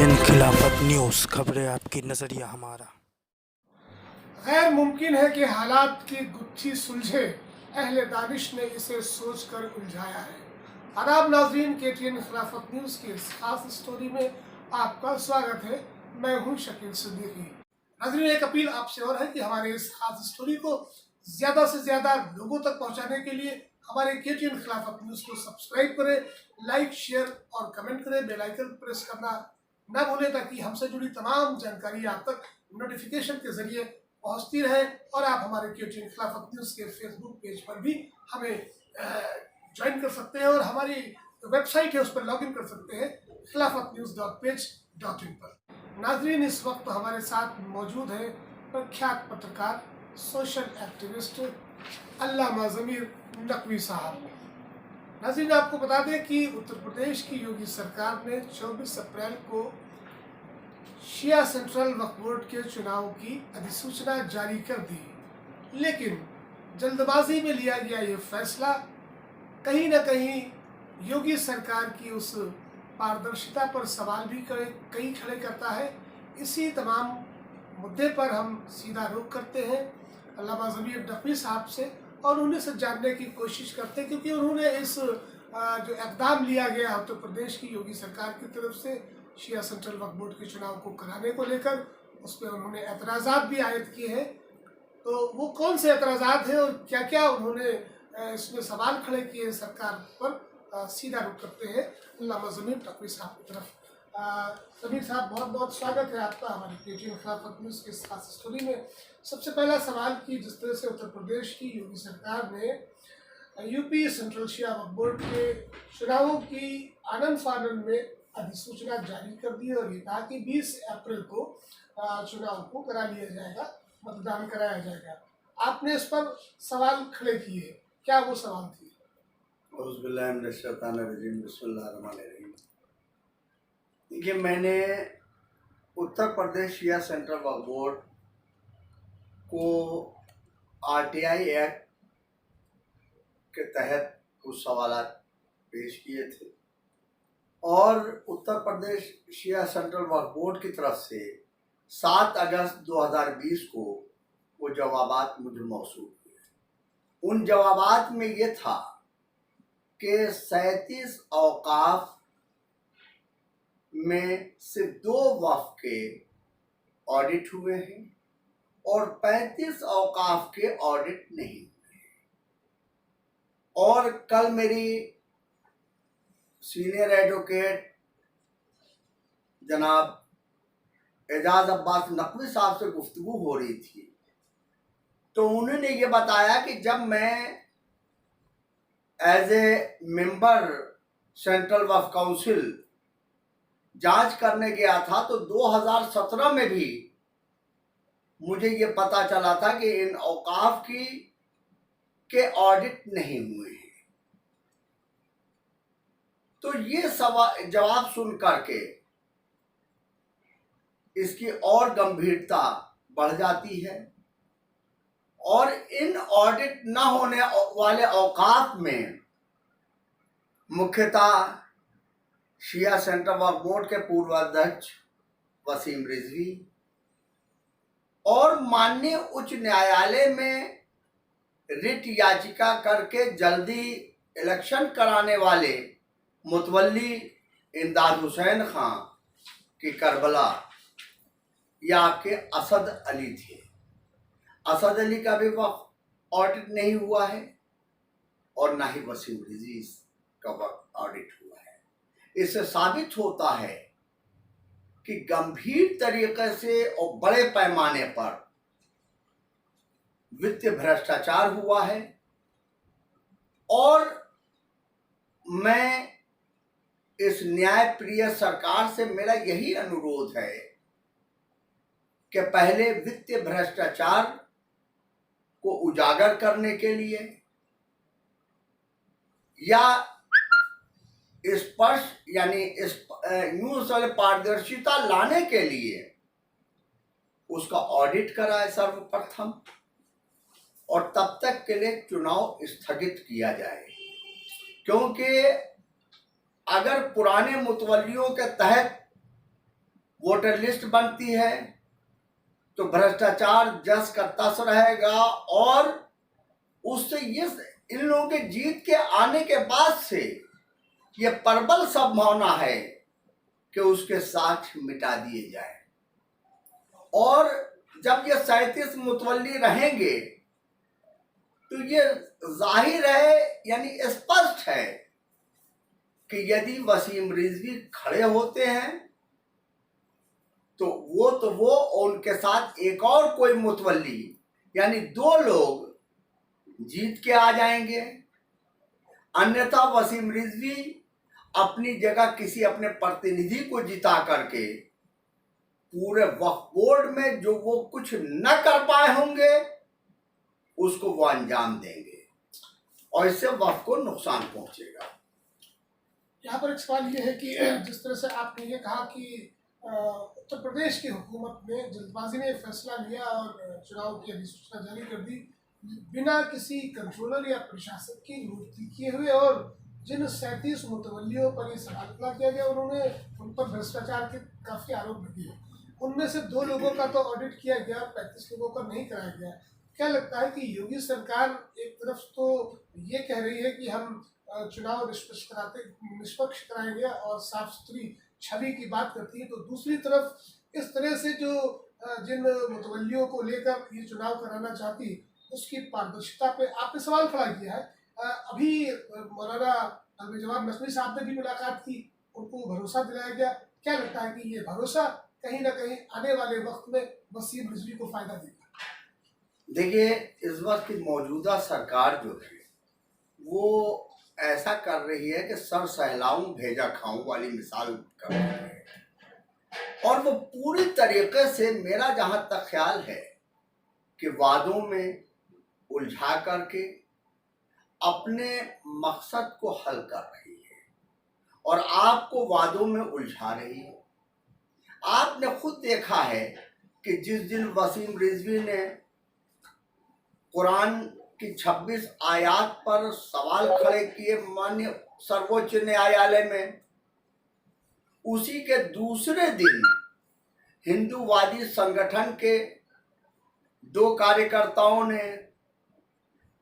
KTN खिलाफत news, खबरें आपकी, नजरिया हमारा। गैर मुमकिन है कि हालात की गुत्थी सुलझे, अहले दानिश ने इसे सोच कर उलझाया है। आदाब नाजरीन, KTN खिलाफत न्यूज़ की इस खास स्टोरी में आपका स्वागत है। मैं हूं शकील सिद्दीकी। नाजरीन, एक अपील आपसे और है कि हमारे इस खास स्टोरी को ज़्यादा से ज़्यादा लोगों तक पहुंचाने के लिए हमारे KTN खिलाफत न्यूज़ को सब्सक्राइब करें, लाइक, शेयर और कमेंट करें, बेल आइकन प्रेस करना ना भूलें ताकि हमसे जुड़ी तमाम जानकारी आप तक नोटिफिकेशन के जरिए पहुंचती रहे। और आप हमारे KTN खिलाफत न्यूज़ के फेसबुक पेज पर भी हमें ज्वाइन कर सकते हैं और हमारी वेबसाइट है उस पर लॉगिन कर सकते हैं khilafatnews.page.in पर। नाजरीन, इस वक्त हमारे साथ मौजूद है प्रख्यात पत्रकार, सोशल एक्टिविस्ट अल्लामा ज़मीर नकवी साहब। नाज़रीन, आपको बता दें कि उत्तर प्रदेश की योगी सरकार ने 24 अप्रैल को शिया सेंट्रल वक्फ बोर्ड के चुनाव की अधिसूचना जारी कर दी, लेकिन जल्दबाजी में लिया गया ये फैसला कहीं ना कहीं योगी सरकार की उस पारदर्शिता पर सवाल भी कई खड़े करता है। इसी तमाम मुद्दे पर हम सीधा रुख करते हैं अल्लामा ज़मीर नकवी साहब से और उन्हीं से जानने की कोशिश करते हैं, क्योंकि उन्होंने इस जो इक़दाम लिया गया उत्तर प्रदेश की योगी सरकार की तरफ से शिया सेंट्रल वक्फ बोर्ड के चुनाव को कराने को लेकर, उस पर उन्होंने एतराज़ात भी आयद किए हैं। तो वो कौन से एतराज़ात हैं और क्या क्या उन्होंने इसमें सवाल खड़े किए हैं सरकार पर, सीधा रुख करते हैं अल्लामा ज़मीर नकवी साहब की तरफ। ज़मीर साहब, बहुत बहुत स्वागत है आपका हमारी KTN खिलाफत न्यूज़ के खास स्टोरी में। सबसे पहला सवाल कि जिस तरह से उत्तर प्रदेश की योगी सरकार ने UP central Shia Waqf board के चुनावों की आनन फानन में अधिसूचना जारी कर दी और ये कहा कि 20 अप्रैल को चुनाव को करा लिया जाएगा, मतदान कराया जाएगा, आपने इस पर सवाल खड़े किए, क्या वो सवाल थे? देखिए, मैंने उत्तर प्रदेश शिया सेंट्रल वक्फ बोर्ड को RTI एक्ट के तहत कुछ सवाल पेश किए थे और उत्तर प्रदेश शिया सेंट्रल वक्फ बोर्ड की तरफ से 7 अगस्त 2020 को वो जवाबात मुझे मौसूल हुए। उन जवाबात में ये था कि 37 औकाफ में सिर्फ 2 वक्फ के ऑडिट हुए हैं और 35 औकाफ के ऑडिट नहीं हुए हैं। और कल मेरी सीनियर एडवोकेट जनाब एजाज अब्बास नकवी साहब से गुफ्तगू हो रही थी, तो उन्होंने ये बताया कि जब मैं as a member central Waqf council जांच करने गया था तो 2017 में भी मुझे ये पता चला था कि इन औकाफ के ऑडिट नहीं हुए हैं। तो ये जवाब सुन करके इसकी और गंभीरता बढ़ जाती है और इन ऑडिट न होने वाले औकाफ में मुख्यतः शिया सेंट्रल वक्फ बोर्ड के पूर्व अध्यक्ष वसीम रिजवी और माननीय उच्च न्यायालय में रिट याचिका करके जल्दी इलेक्शन कराने वाले मुतवल्ली इमदाद हुसैन खां की करबला या आपके असद अली थे। असद अली का भी वक्फ ऑडिट नहीं हुआ है और ना ही वसीम रिजवी का वक्फ ऑडिट हुआ है। इससे साबित होता है कि गंभीर तरीके से और बड़े पैमाने पर वित्तीय भ्रष्टाचार हुआ है। और मैं इस न्यायप्रिय सरकार से मेरा यही अनुरोध है कि पहले वित्तीय भ्रष्टाचार को उजागर करने के लिए या स्पष्ट यानी यूं पारदर्शिता लाने के लिए उसका ऑडिट कराए सर्वप्रथम और तब तक के लिए चुनाव स्थगित किया जाए, क्योंकि अगर पुराने मुतवल्लियों के तहत वोटर लिस्ट बनती है तो भ्रष्टाचार जस का तस रहेगा, और उससे ये इन लोगों के जीत के आने के बाद से ये प्रबल संभावना है कि उसके साक्ष्य मिटा दिए जाए। और जब ये 37 मुतवल्ली रहेंगे तो ये जाहिर है, यानी स्पष्ट है कि यदि वसीम रिजवी खड़े होते हैं तो वो उनके साथ एक और कोई मुतवल्ली, यानी 2 लोग जीत के आ जाएंगे। अन्यथा वसीम रिजवी अपनी जगह किसी अपने प्रतिनिधि को जिता करके पूरे वक्फ बोर्ड में जो वो कुछ न कर पाए होंगे उसको वो अंजाम देंगे, और इससे वक्फ को नुकसान पहुंचेगा। यहाँ पर एक सवाल ये है कि जिस तरह से आपने ये कहा कि उत्तर प्रदेश की हुकूमत ने जल्दबाजी में फैसला लिया और चुनाव की अधिसूचना जारी कर दी बिना किसी कंट्रोलर या प्रशासक की नियुक्ति किए हुए, और जिन 37 मुतवल्लियों पर ये सवाल खड़ा किया गया उन्होंने उन पर भ्रष्टाचार के काफ़ी आरोप लगे। उनमें से 2 लोगों का तो ऑडिट किया गया, 35 लोगों का नहीं कराया गया। क्या लगता है कि योगी सरकार एक तरफ तो ये कह रही है कि हम चुनाव निष्पक्ष कराएंगे और साफ सुथरी छवि की बात करती है, तो दूसरी तरफ इस तरह से जो जिन मुतवल्लियों को लेकर ये चुनाव कराना चाहती उसकी पारदर्शिता पे आपने सवाल खड़ा किया है। अभी मौलाना अलवी जवाब नकवी साहब ने भी मुलाकात की, उनको भरोसा दिलाया गया। क्या लगता है कि ये भरोसा कहीं ना कहीं आने वाले वक्त में वसीम रिजवी को फायदा देगा? देखिए, इस वक्त की मौजूदा सरकार जो है वो ऐसा कर रही है कि सर सहलाऊं भेजा खाऊं वाली मिसाल कर रही है, और वो पूरी तरीके से, मेरा जहां तक ख्याल है कि वादों में उलझा करके अपने मकसद को हल कर रही है और आपको वादों में उलझा रही है। आपने खुद देखा है कि जिस दिन वसीम रिजवी ने कुरान की 26 आयात पर सवाल खड़े किए माननीय सर्वोच्च न्यायालय में, उसी के दूसरे दिन हिंदूवादी संगठन के 2 कार्यकर्ताओं ने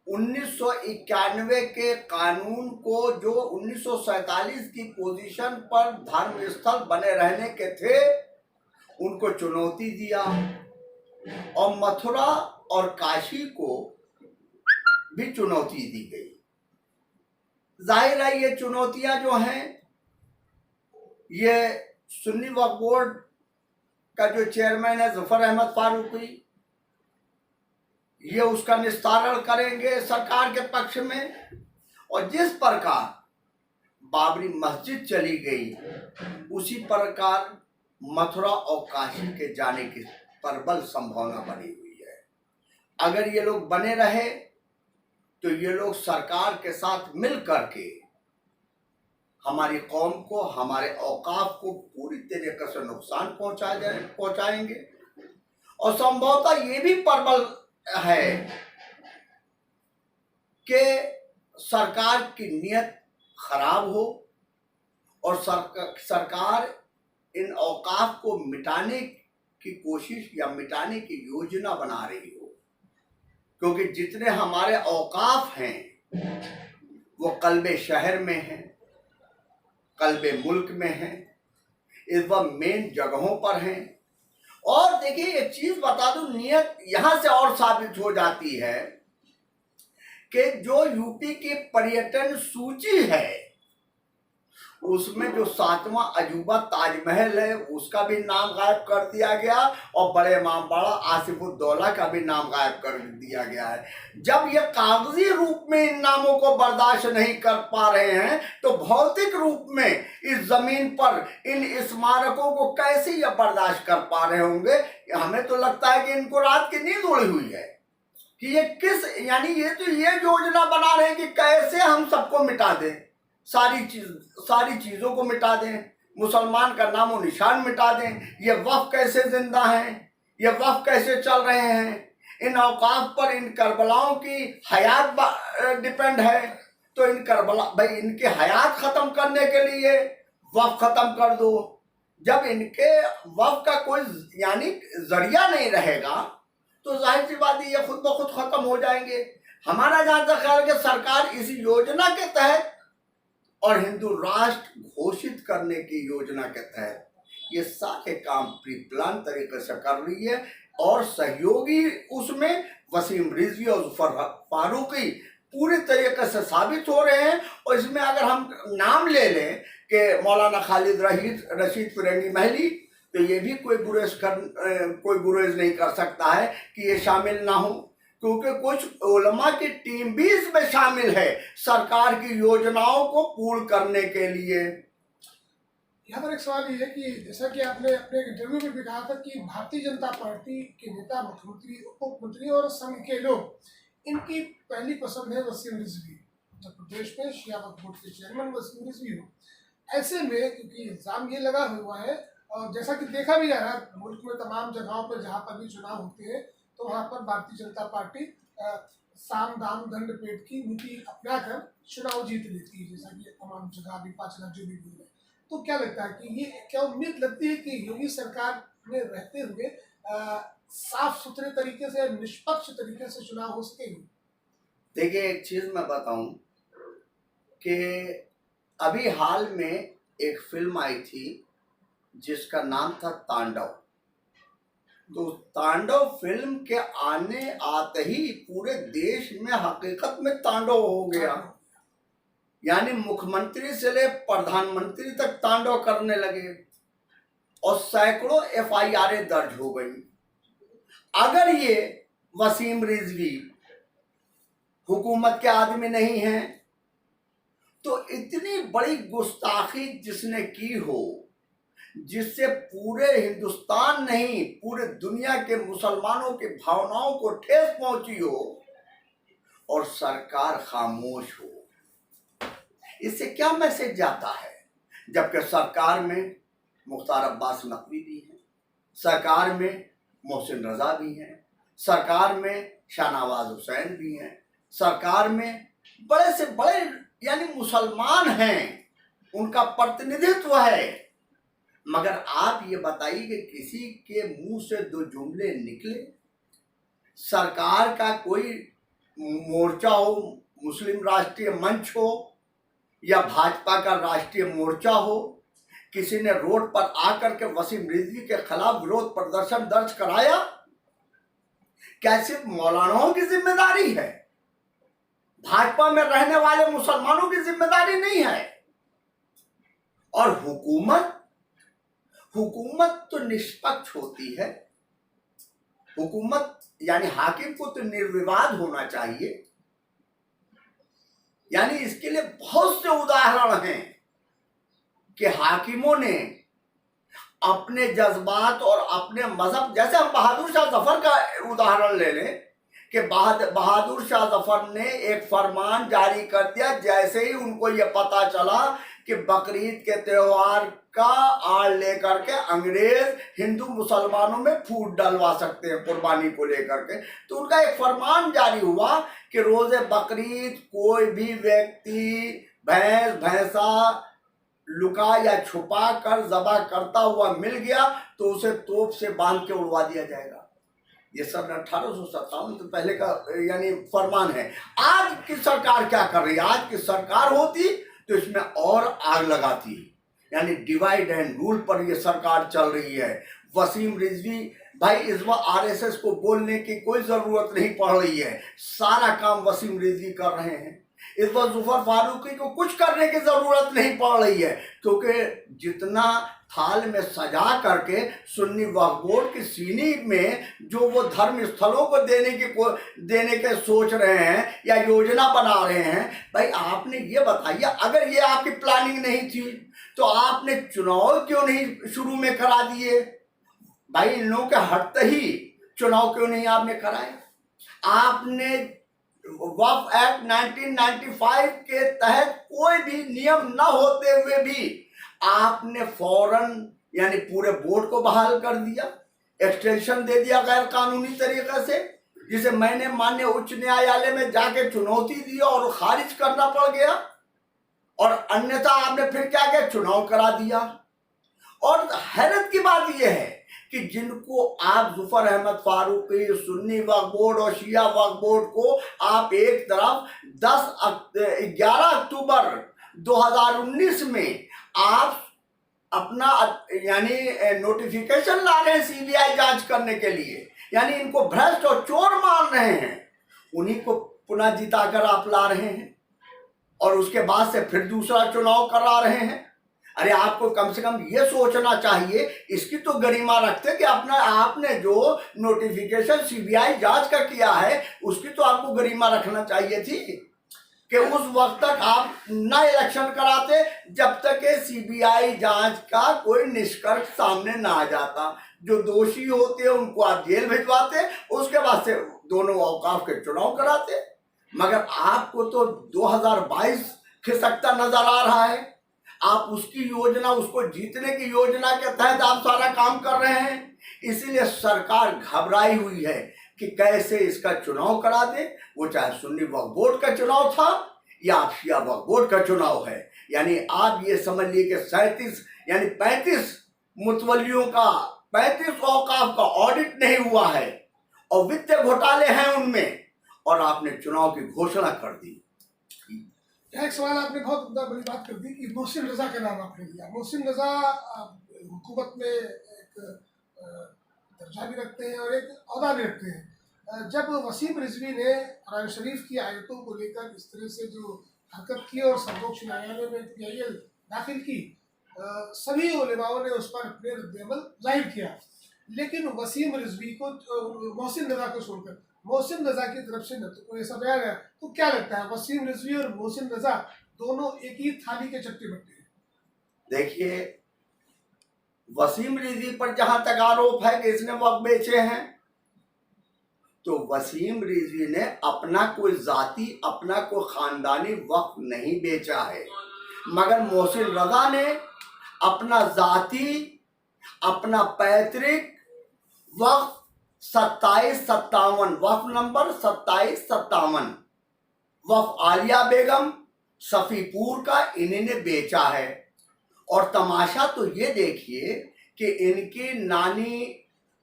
1991 के कानून को, जो 1947 की पोजीशन पर धर्म स्थल बने रहने के थे, उनको चुनौती दिया, और मथुरा और काशी को भी चुनौती दी गई। जाहिर है ये चुनौतियां जो हैं, ये सुन्नी वक्फ बोर्ड का जो चेयरमैन है जफर अहमद फारूकी, ये उसका निस्तारण करेंगे सरकार के पक्ष में। और जिस प्रकार बाबरी मस्जिद चली गई, उसी प्रकार मथुरा और काशी के जाने की प्रबल संभावना बनी हुई है। अगर ये लोग बने रहे तो ये लोग सरकार के साथ मिल करके हमारी कौम को, हमारे औकाफ को पूरी तरीके से नुकसान पहुंचाएंगे, और संभवतः ये भी प्रबल है कि सरकार की नीयत खराब हो और सरकार इन औकाफ को मिटाने की कोशिश या मिटाने की योजना बना रही हो, क्योंकि जितने हमारे औकाफ हैं वो कल्बे शहर में हैं, कल्बे मुल्क में हैं, इस वक्त मेन जगहों पर हैं। और देखिए, एक चीज बता दूं, नियत यहां से और साबित हो जाती है कि जो यूपी की पर्यटन सूची है उसमें जो 7वां अजूबा ताजमहल है उसका भी नाम गायब कर दिया गया, और बड़े इमामबाड़ा आसिफुद्दौला का भी नाम गायब कर दिया गया है। जब ये कागजी रूप में इन नामों को बर्दाश्त नहीं कर पा रहे हैं तो भौतिक रूप में इस जमीन पर इन स्मारकों को कैसे ये बर्दाश्त कर पा रहे होंगे? हमें तो लगता है कि इनको रात की नींद उड़ी हुई है कि ये किस, यानी ये तो ये योजना बना रहे हैं कि कैसे हम सबको मिटा दें, सारी चीजों को मिटा दें, मुसलमान का नामो निशान मिटा दें। ये वक्फ कैसे जिंदा हैं, ये वक्फ कैसे चल रहे हैं, इन औकाफ पर इन करबलाओं की हयात डिपेंड है, तो इन करबला भाई, इनकी हयात खत्म करने के लिए वक्फ खत्म कर दो, जब इनके वफ का कोई यानी जरिया नहीं रहेगा तो जाहिर सी बात है ये खुद ब खुद खत्म हो जाएंगे। हमारा जहां तक ख्याल है कि सरकार इस योजना के तहत और हिंदू राष्ट्र घोषित करने की योजना के तहत ये सारे काम प्री प्लान तरीके से कर रही है और सहयोगी उसमें वसीम रिजवी और जुफर फारूकी पूरी तरीके से साबित हो रहे हैं। और इसमें अगर हम नाम ले लें कि मौलाना खालिद रशीद फिरंगी महली, तो ये भी कोई गुरेज नहीं कर सकता है कि ये शामिल ना हो, क्योंकि कुछ उलमा की टीम भी इसमें शामिल है सरकार की योजनाओं को पूर्ण करने के लिए। यहाँ पर एक सवाल ये है कि जैसा कि आपने अपने इंटरव्यू में भी कहा था कि भारतीय जनता पार्टी के नेता, मुख्यमंत्री, उप मुख्यमंत्री और संघ के लोग, इनकी पहली पसंद है वसीम रिजवी। उत्तर प्रदेश में शिया वक्फ बोर्ड के चेयरमैन वसीम रिजवी हो। ऐसे में क्योंकि इल्ज़ाम ये लगा हुआ है और जैसा कि देखा भी जा रहा है मुल्क में तमाम जगहों पर जहाँ पर भी चुनाव होते हैं तो वहाँ पर भारतीय जनता पार्टी साम दाम दंड पेट की नीति अपनाकर चुनाव जीत लेती है, जैसा कि तमाम जगह अभी 5 लाख जो भी हुए हैं। तो क्या लगता है कि ये क्या उम्मीद लगती है कि योगी सरकार में रहते हुए साफ सुथरे तरीके से, निष्पक्ष तरीके से चुनाव हो सकेंगे? देखिए, एक चीज मैं बताऊं कि अभी हाल में एक फिल्म आई थी जिसका नाम था तांडव। तो तांडव फिल्म के आने आते ही पूरे देश में हकीकत में तांडव हो गया, यानी मुख्यमंत्री से ले प्रधानमंत्री तक तांडव करने लगे और सैकड़ों FIR दर्ज हो गई। अगर ये वसीम रिजवी हुकूमत के आदमी नहीं है तो इतनी बड़ी गुस्ताखी जिसने की हो, जिससे पूरे हिंदुस्तान नहीं पूरे दुनिया के मुसलमानों की भावनाओं को ठेस पहुंची हो और सरकार खामोश हो, इससे क्या मैसेज जाता है? जबकि सरकार में मुख्तार अब्बास नकवी भी हैं, सरकार में मोहसिन रजा भी हैं, सरकार में शाहनवाज हुसैन भी हैं, सरकार में बड़े से बड़े यानी मुसलमान हैं, उनका प्रतिनिधित्व है। मगर आप ये बताइए कि किसी के मुंह से 2 जुमले निकले, सरकार का कोई मोर्चा हो, मुस्लिम राष्ट्रीय मंच हो या भाजपा का राष्ट्रीय मोर्चा हो, किसी ने रोड पर आकर के वसीम रिजवी के खिलाफ विरोध प्रदर्शन दर्ज कराया? क्या सिर्फ मौलानाओं की जिम्मेदारी है? भाजपा में रहने वाले मुसलमानों की जिम्मेदारी नहीं है? और हुकूमत तो निष्पक्ष होती है, हुकूमत यानी हाकिम को तो निर्विवाद होना चाहिए। यानी इसके लिए बहुत से उदाहरण हैं कि हाकिमों ने अपने जज्बात और अपने मजहब, जैसे हम बहादुर शाह जफर का उदाहरण ले लें कि बहादुर शाह जफर ने एक फरमान जारी कर दिया जैसे ही उनको ये पता चला कि बकरीद के त्योहार का आड़ लेकर के अंग्रेज हिंदू मुसलमानों में फूट डलवा सकते हैं कुर्बानी को लेकर के, तो उनका एक फरमान जारी हुआ कि रोजे बकरीद कोई भी व्यक्ति भैंसा लुका या छुपा कर ज़बह करता हुआ मिल गया तो उसे तोप से बांध के उड़वा दिया जाएगा। ये सब 1857 तो पहले का यानी फरमान है। आज की सरकार क्या कर रही है? आज की सरकार होती तो इसमें और आग लगाती, यानी डिवाइड एंड रूल पर ये सरकार चल रही है। वसीम रिजवी भाई, इस वक्त RSS को बोलने की कोई ज़रूरत नहीं पड़ रही है, सारा काम वसीम रिजवी कर रहे हैं। इस वक्त जुफर फारूकी को कुछ करने की ज़रूरत नहीं पड़ रही है, क्योंकि जितना थाल में सजा करके सुन्नी वक्फ बोर्ड की सीनी में जो वो धर्म स्थलों को देने के सोच रहे हैं या योजना बना रहे हैं, भाई आपने ये बताइए, अगर ये आपकी प्लानिंग नहीं थी तो आपने चुनाव क्यों नहीं शुरू में करा दिए? भाई इन लोगों के हटते ही चुनाव क्यों नहीं आपने कराए? आपने वक्फ एक्ट 1995 के तहत कोई भी नियम न होते हुए भी आपने फौरन यानी पूरे बोर्ड को बहाल कर दिया, एक्सटेंशन दे दिया गैर कानूनी तरीके से, जिसे मैंने माननीय उच्च न्यायालय में जाके चुनौती दी और खारिज करना पड़ गया। और अन्यथा आपने फिर क्या किया? चुनाव करा दिया। और हैरत की बात यह है कि जिनको आप जुफर अहमद फारूकी, सुन्नी वक्फ बोर्ड और शिया वक्फ बोर्ड को आप एक तरफ 11 अक्टूबर 2019 में आप अपना यानी नोटिफिकेशन ला रहे हैं सीबीआई जांच करने के लिए, यानी इनको भ्रष्ट और चोर मान रहे हैं, उन्हीं को पुनः जिताकर आप ला रहे हैं और उसके बाद से फिर दूसरा चुनाव करा रहे हैं। अरे आपको कम से कम ये सोचना चाहिए, इसकी तो गरिमा रखते कि अपना आपने जो नोटिफिकेशन सीबीआई जांच का किया है उसकी तो आपको गरिमा रखना चाहिए थी कि उस वक्त तक आप न इलेक्शन कराते जब तक के सीबीआई जांच का कोई निष्कर्ष सामने ना आ जाता। जो दोषी होते हैं उनको आप जेल भिजवाते, उसके बाद से दोनों औकाफ के चुनाव कराते। मगर आपको तो 2022 खिसकता नजर आ रहा है। आप उसकी योजना, उसको जीतने की योजना के तहत आप सारा काम कर रहे हैं। इसीलिए सरकार घबराई हुई है कि कैसे इसका चुनाव करा दे, वो चाहे सुन्नी वक्फ बोर्ड का चुनाव था या शिया वक्फ बोर्ड का चुनाव है। यानी आप ये समझ लिए कि 37 यानी 35 मुतवल्लियों का, 35 औकाफ का ऑडिट नहीं हुआ है और वित्तीय घोटाले हैं उनमें, और आपने चुनाव की घोषणा कर दी। एक सवाल आपने बहुत बड़ी बात कर दी कि मोहसिन रजा का नाम आपने लिया। मोहसिन रजा हुकूमत में एक दर्जा भी रखते हैं और एक ओहदा भी रखते हैं। जब वसीम रिजवी ने कुरान शरीफ की आयतों को लेकर इस तरह से जो हरकत की और सर्वोच्च न्यायालय में PIL दाखिल की, सभी उलेमाओं ने उस पर अपने रद्द-ए-अमल जाहिर किया, लेकिन वसीम रिजवी को, मोहसिन रजा को छोड़कर मोहसिन रजा की तरफ से न तो कोई ऐसा बयान है। तो क्या लगता है, वसीम रिजवी और मोहसिन रजा दोनों एक ही थाली के चट्टे बट्टे हैं? देखिए, वसीम रिजवी पर जहां तक आरोप है कि इसने वक्फ बेचे हैं, तो वसीम रिजवी ने अपना कोई जाती, अपना कोई खानदानी वक्फ नहीं बेचा है, मगर मोहसिन रजा ने अपना जाती, अपना पैतृक वक्फ 2757 वक्फ नंबर 2757 वक्फ आलिया बेगम सफीपुर का इन्हीं ने बेचा है। और तमाशा तो ये देखिए कि इनकी नानी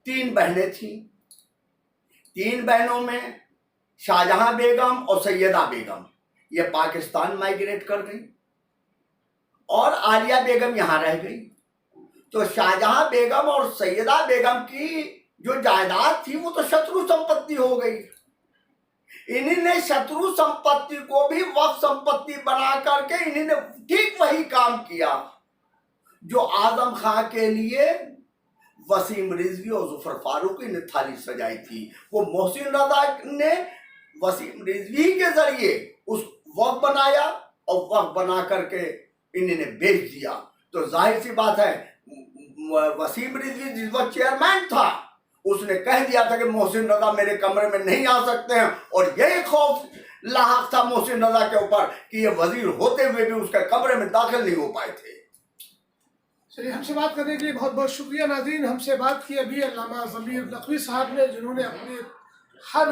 3 बहनें थीं। 3 बहनों में शाहजहां बेगम और सैयदा बेगम ये पाकिस्तान माइग्रेट कर गई और आलिया बेगम यहाँ रह गई। तो शाहजहां बेगम और सैयदा बेगम की जो जायदाद थी वो तो शत्रु संपत्ति हो गई। इन्हीं ने शत्रु संपत्ति को भी वक्फ संपत्ति बना करके इन्हीं ने ठीक वही काम किया जो आजम खां के लिए वसीम रिजवी और जुफर फारूकी ने थाली सजाई थी। वो मोहसिन रजा ने वसीम रिजवी के जरिए उस वक्फ बनाया और वक्फ बना करके इन्हीं ने बेच दिया। तो जाहिर सी बात है, वसीम रिजवी जिस वक्त चेयरमैन था उसने कह दिया था कि मोहसिन रजा मेरे कमरे में नहीं आ सकते हैं, और यही खौफ लाहक था मोहसिन रजा के ऊपर कि ये वजीर होते हुए भी उसके कमरे में दाखिल नहीं हो पाए थे। चलिए, हमसे बात करने के लिए बहुत बहुत शुक्रिया नाज़रीन। हमसे बात की अभी अल्लामा ज़मीर नकवी साहब ने, जिन्होंने अपने हर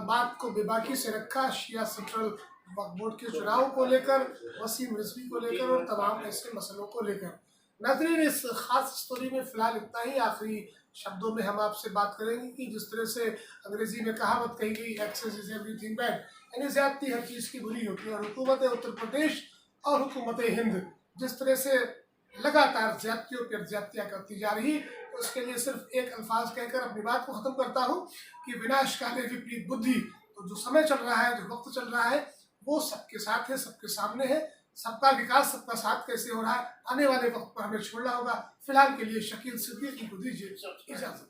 बात को बेबाकी से रखा, शिया सेंट्रल वक्फ बोर्ड के चुनाव को लेकर, वसीम रिजवी को लेकर और तमाम ऐसे मसलों को लेकर। नाज़रीन, इस ख़ास स्टोरी में फ़िलहाल इतना ही। आखिरी शब्दों में हम आपसे बात करेंगे कि जिस तरह से अंग्रेज़ी में कहावत कही गई, एक्सेस इज़ एवरीथिंग बैड, यानी ज़्यादती हर चीज़ की बुरी होती है। और हुकूमत उत्तर प्रदेश और हुकूमत हिंद जिस तरह से लगातार ज़्यादतियों पर ज़्यादतियाँ करती जा रही, तो उसके लिए सिर्फ एक अल्फाज कहकर अपनी बात को ख़त्म करता हूँ कि विनाशकाले विपरीत बुद्धि। तो जो समय चल रहा है, जो वक्त चल रहा है, वो सबके साथ है, सबके सामने है। सबका विकास, सबका साथ कैसे हो रहा है, आने वाले वक्त पर हमें छोड़ना होगा। फिलहाल के लिए शकील सिद्दीकी को दीजिए इजाज़त।